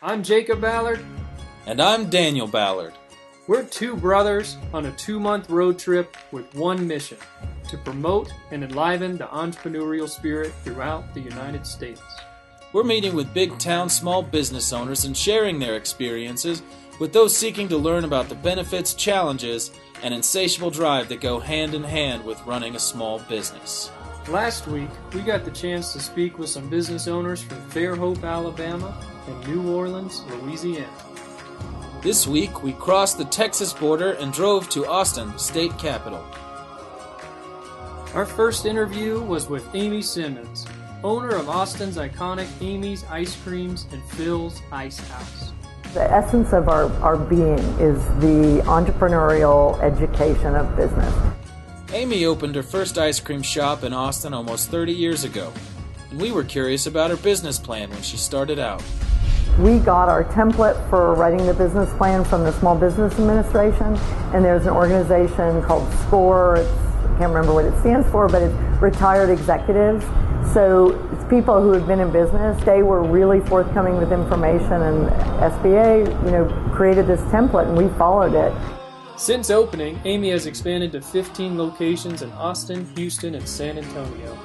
I'm Jacob Ballard. And I'm Daniel Ballard. We're two brothers on a 2-month road trip with one mission: to promote and enliven the entrepreneurial spirit throughout the United States. We're meeting with big town small business owners and sharing their experiences with those seeking to learn about the benefits, challenges, and insatiable drive that go hand in hand with running a small business. Last week, we got the chance to speak with some business owners from Fairhope, Alabama, and New Orleans, Louisiana. This week, we crossed the Texas border and drove to Austin, the state capital. Our first interview was with Amy Simmons, owner of Austin's iconic Amy's Ice Creams and Phil's Ice House. The essence of our being is the entrepreneurial education of business. Amy opened her first ice cream shop in Austin almost 30 years ago, and we were curious about her business plan when she started out. We got our template for writing the business plan from the Small Business Administration, and there's an organization called SCORE. I can't remember what it stands for, but it's Retired Executives. So it's people who have been in business. They were really forthcoming with information, and SBA, created this template, and we followed it. Since opening, Amy has expanded to 15 locations in Austin, Houston, and San Antonio.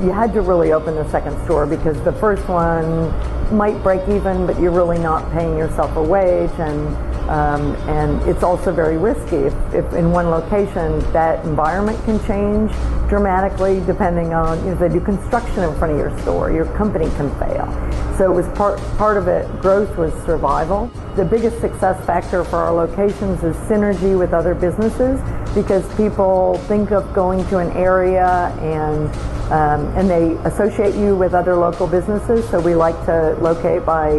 You had to really open the second store because the first one might break even, but you're really not paying yourself a wage, and it's also very risky. If in one location that environment can change dramatically depending on if they do construction in front of your store, your company can fail. So it was part of it. Growth was survival. The biggest success factor for our locations is synergy with other businesses, because people think of going to an area and they associate you with other local businesses. So we like to locate by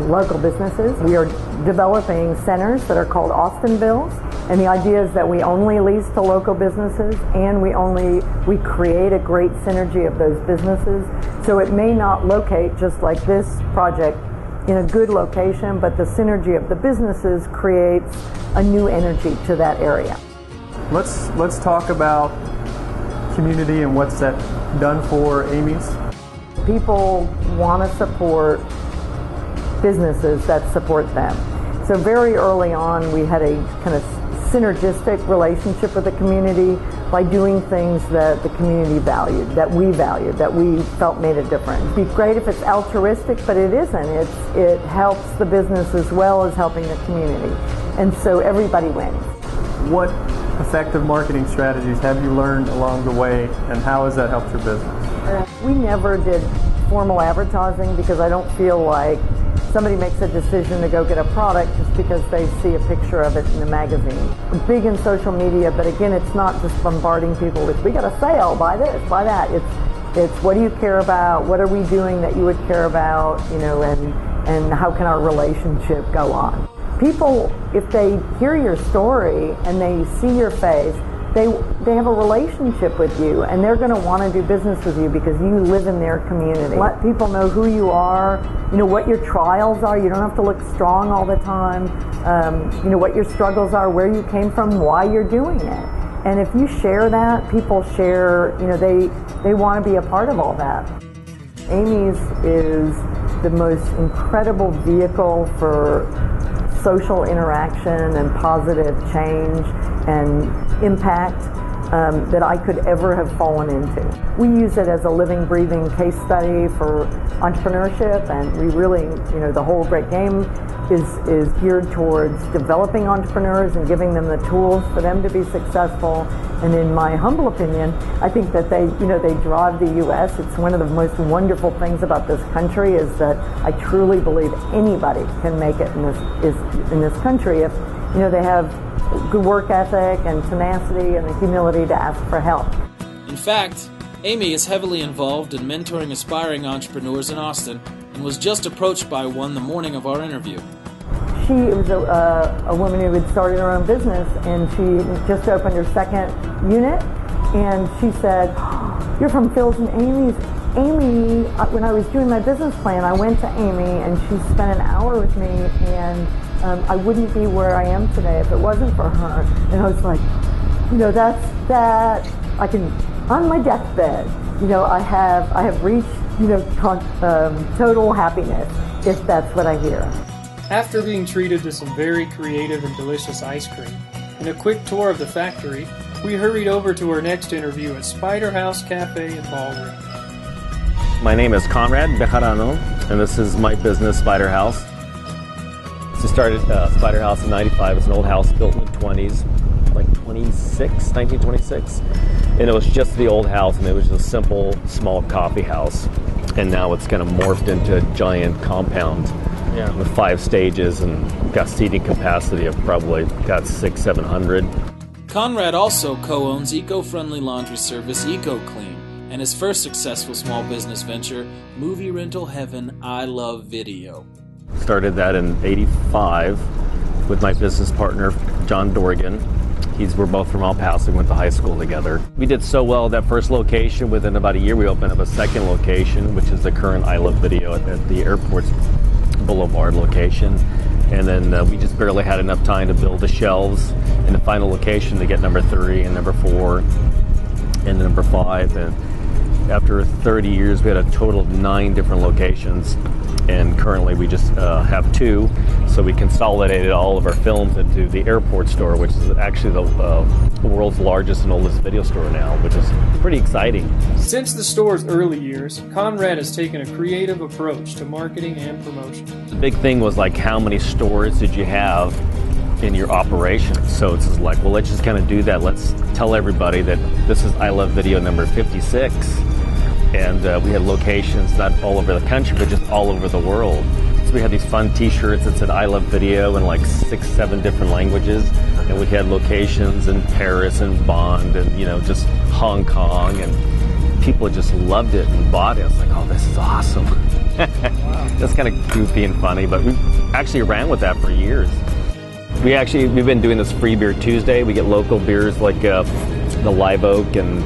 local businesses. We are developing centers that are called Austinvilles, and the idea is that we only lease to local businesses, and we create a great synergy of those businesses. So it may not locate just like this project in a good location, but the synergy of the businesses creates a new energy to that area. Let's talk about community and what's that done for Amy's. People want to support businesses that support them. So very early on, we had a kind of synergistic relationship with the community by doing things that the community valued, that we felt made a difference. It'd be great if it's altruistic, but it isn't. It helps the business as well as helping the community. And so everybody wins. What effective marketing strategies have you learned along the way, and how has that helped your business? We never did formal advertising because I don't feel like somebody makes a decision to go get a product just because they see a picture of it in a magazine. We're big in social media, but again, it's not just bombarding people with, we got a sale, buy this, buy that. It's what do you care about? What are we doing that you would care about? And how can our relationship go on? People, if they hear your story and they see your face, they have a relationship with you, and they're going to want to do business with you because you live in their community. Let people know who you are, what your trials are. You don't have to look strong all the time. What your struggles are, where you came from, why you're doing it. And if you share that, people share, they want to be a part of all that. Amy's is the most incredible vehicle for social interaction and positive change and impact that I could ever have fallen into. We use it as a living, breathing case study for entrepreneurship, and we really, the whole Great Game is geared towards developing entrepreneurs and giving them the tools for them to be successful. And in my humble opinion, I think that they drive the U.S. It's one of the most wonderful things about this country is that I truly believe anybody can make it in this country if, they have good work ethic and tenacity and the humility to ask for help. In fact, Amy is heavily involved in mentoring aspiring entrepreneurs in Austin and was just approached by one the morning of our interview. She was a woman who had started her own business, and she just opened her second unit, and she said, "You're from Phil's and Amy's." Amy, when I was doing my business plan, I went to Amy, and she spent an hour with me, and I wouldn't be where I am today if it wasn't for her. And I was like, that I can, on my deathbed, I have reached, total happiness, if that's what I hear. After being treated to some very creative and delicious ice cream and a quick tour of the factory, we hurried over to our next interview at Spider House Café and Ballroom. My name is Conrad Bejarano, and this is my business, Spider House. So I started Spider House in '95. It's an old house built in the 20s, like 1926. And it was just the old house, and it was just a simple, small coffee house. And now it's kind of morphed into a giant compound with 5 stages and got seating capacity of probably got 600-700. Conrad also co-owns eco-friendly laundry service EcoClean and his first successful small business venture, movie rental heaven I Love Video. Started that in '85 with my business partner, John Dorgan. We're both from El Paso, went to high school together. We did so well at that first location, within about a year we opened up a second location, which is the current I Love Video at the airport's Boulevard location. And then we just barely had enough time to build the shelves in the final location to get number 3 and number 4 and number 5. And after 30 years, we had a total of 9 different locations. And currently we just have 2, so we consolidated all of our films into the airport store, which is actually the world's largest and oldest video store now, which is pretty exciting. Since the store's early years, Conrad has taken a creative approach to marketing and promotion. The big thing was like, how many stores did you have in your operation? So it's just like, well, let's just kind of do that. Let's tell everybody that this is I Love Video number 56. And we had locations not all over the country, but just all over the world. So we had these fun t-shirts that said I Love Video in like 6-7 different languages. And we had locations in Paris and Bond and, just Hong Kong. And people just loved it and bought it. I was like, oh, this is awesome. Wow. That's kind of goofy and funny, but we actually ran with that for years. We've been doing this Free Beer Tuesday. We get local beers like the Live Oak and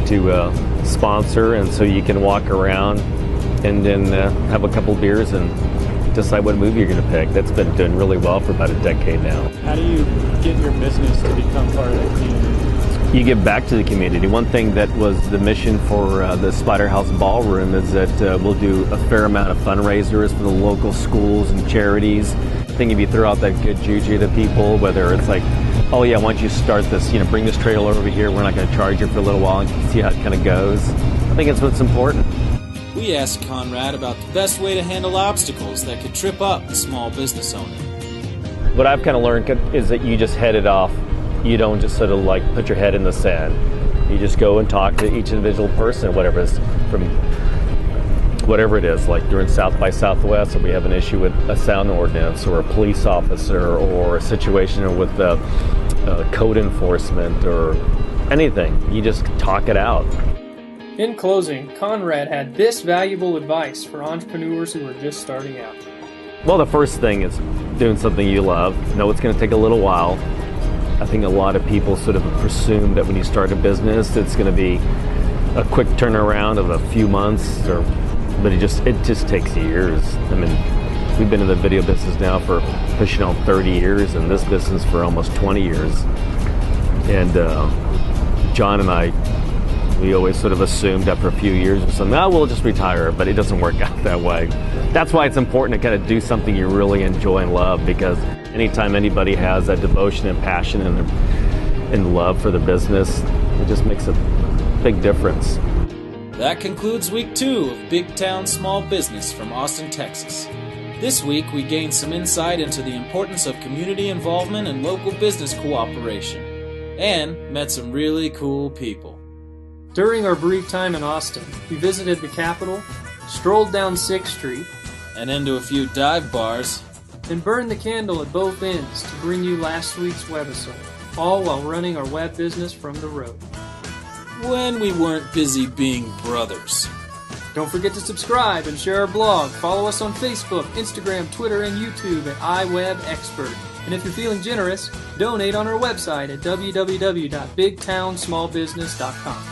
to sponsor, and so you can walk around and then have a couple beers and decide what movie you're going to pick. That's been doing really well for about a decade now. How do you get your business to become part of the community? You give back to the community. One thing that was the mission for the Spider House Ballroom is that we'll do a fair amount of fundraisers for the local schools and charities. I think if you throw out that good juju to people, whether it's like, oh yeah, why don't you start this, bring this trailer over here, we're not going to charge you for a little while and see how it kind of goes. I think it's what's important. We asked Conrad about the best way to handle obstacles that could trip up a small business owner. What I've kind of learned is that you just head it off. You don't just sort of like put your head in the sand. You just go and talk to each individual person, whatever it is, like during South by Southwest, or we have an issue with a sound ordinance or a police officer or a situation with code enforcement or anything. You just talk it out. In closing, Conrad had this valuable advice for entrepreneurs who are just starting out. Well, the first thing is doing something you love. Know it's going to take a little while. I think a lot of people sort of presume that when you start a business, it's going to be a quick turnaround of a few months, but it just takes years. I mean, we've been in the video business now for pushing on 30 years, and this business for almost 20 years. And John and I, we always sort of assumed after a few years or something, we'll just retire, but it doesn't work out that way. That's why it's important to kind of do something you really enjoy and love, because anytime anybody has that devotion and passion and love for the business, it just makes a big difference. That concludes week 2 of Big Town Small Business from Austin, Texas. This week we gained some insight into the importance of community involvement and local business cooperation, and met some really cool people. During our brief time in Austin, we visited the Capitol, strolled down 6th Street, and into a few dive bars, and burned the candle at both ends to bring you last week's Webisode, all while running our web business from the road. When we weren't busy being brothers. Don't forget to subscribe and share our blog. Follow us on Facebook, Instagram, Twitter, and YouTube at iWebExpert. And if you're feeling generous, donate on our website at www.bigtownsmallbusiness.com.